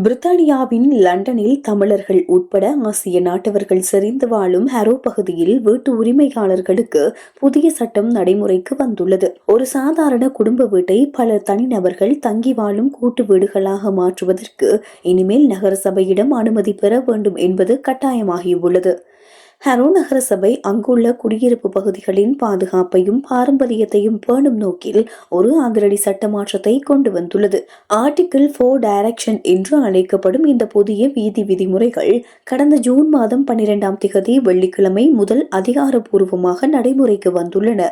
பிரித்தானியாவின் லண்டனில் தமிழர்கள் உட்பட ஆசிய நாட்டவர்கள் செறிந்து வாழும் ஹரோ பகுதியில் வீட்டு உரிமையாளர்களுக்கு புதிய சட்டம் நடைமுறைக்கு வந்துள்ளது. ஒரு சாதாரண குடும்ப வீட்டை பல தனிநபர்கள் தங்கி வாழும் கூட்டு வீடுகளாக மாற்றுவதற்கு இனிமேல் நகரசபையிடம் அனுமதி பெற வேண்டும் என்பது கட்டாயமாகியுள்ளது. ஹரோ நகர சபை அங்குள்ள குடியிருப்பு பகுதிகளின் பாதுகாப்பையும் பாரம்பரியத்தையும் பேணும் நோக்கில் ஒரு அதிரடி சட்ட மாற்றத்தை கொண்டு வந்துள்ளது. ஆர்டிகிள் 4 டைரக்ஷன் என்று அழைக்கப்படும் இந்த புதிய வீதி விதிமுறைகள் கடந்த ஜூன் மாதம் 12ஆம் திகதி வெள்ளிக்கிழமை முதல் அதிகாரப்பூர்வமாக நடைமுறைக்கு வந்துள்ளன.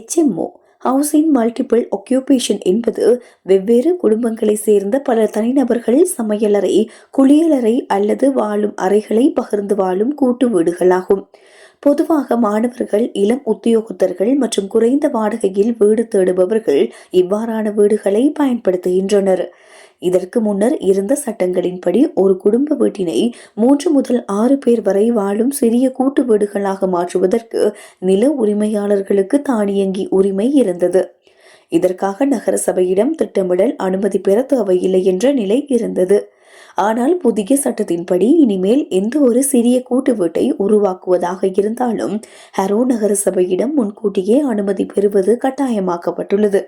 HMO ஹவுசிங் மல்டிபிள் ஆக்குபேஷன் என்பது வெவ்வேறு குடும்பங்களை சேர்ந்த பல தனிநபர்கள் சமையலறை, குளியலறை அல்லது வாழும் அறைகளை பகிர்ந்து வாழும் கூட்டு வீடுகளாகும். பொதுவாக மாணவர்கள், இளம் உத்தியோகத்தர்கள் மற்றும் குறைந்த வாடகையில் வீடு தேடுபவர்கள் இவ்வாறான வீடுகளை பயன்படுத்துகின்றனர். இதற்கு முன்னர் இருந்த சட்டங்களின்படி ஒரு குடும்ப வீட்டினை 3 முதல் 6 பேர் வரை வாழும் சிறிய கூட்டு வீடுகளாக மாற்றுவதற்கு நில உரிமையாளர்களுக்கு தானியங்கி உரிமை இருந்தது. இதற்காக நகர சபையிடம் திட்டமிடல் அனுமதி பெற தேவையில்லை என்ற நிலை இருந்தது. ஆனால் புதிய சட்டத்தின்படி இனிமேல் எந்த ஒரு சிறிய கூட்டு வீட்டை உருவாக்குவதாக இருந்தாலும் ஹரோ நகர சபையிடம் முன்கூட்டியே அனுமதி பெறுவது கட்டாயமாக்கப்பட்டுள்ளது.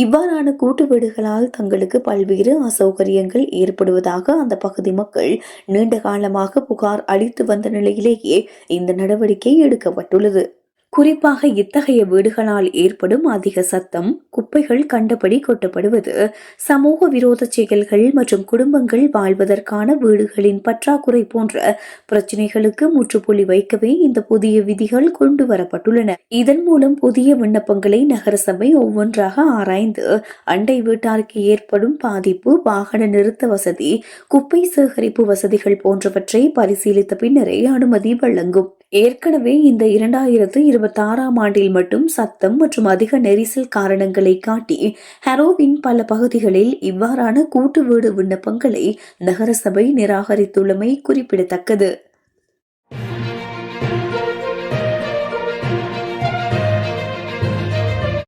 இவ்வாறான கூட்டு வீடுகளால் தங்களுக்கு பல்வேறு அசௌகரியங்கள் ஏற்படுவதாக அந்த பகுதி மக்கள் நீண்ட காலமாக புகார் அளித்து வந்த நிலையிலேயே இந்த நடவடிக்கை எடுக்கப்பட்டுள்ளது. குறிப்பாக இத்தகைய வீடுகளால் ஏற்படும் அதிக சத்தம், குப்பைகள் கண்டபடி கொட்டப்படுவது, சமூக விரோத செயல்கள் மற்றும் குடும்பங்கள் வாழ்வதற்கான வீடுகளின் பற்றாக்குறை போன்ற பிரச்சினைகளுக்கு முற்றுப்புள்ளி வைக்கவே இந்த புதிய விதிகள் கொண்டு வரப்பட்டுள்ளன. இதன் மூலம் புதிய விண்ணப்பங்களை நகரசபை ஒவ்வொன்றாக ஆராய்ந்து அண்டை வீட்டாருக்கு ஏற்படும் பாதிப்பு, வாகன நிறுத்த வசதி, குப்பை சேகரிப்பு வசதிகள் போன்றவற்றை பரிசீலித்த பின்னரே அனுமதி வழங்கும். ஏற்கனவே இந்த 2026ஆம் ஆண்டில் மட்டும் சத்தம் மற்றும் அதிக நெரிசல் காரணங்களை காட்டி ஹரோவின் பல பகுதிகளில் இவ்வாறான கூட்டு வீடு விண்ணப்பங்களை நகரசபை நிராகரித்துள்ளமை குறிப்பிடத்தக்கது.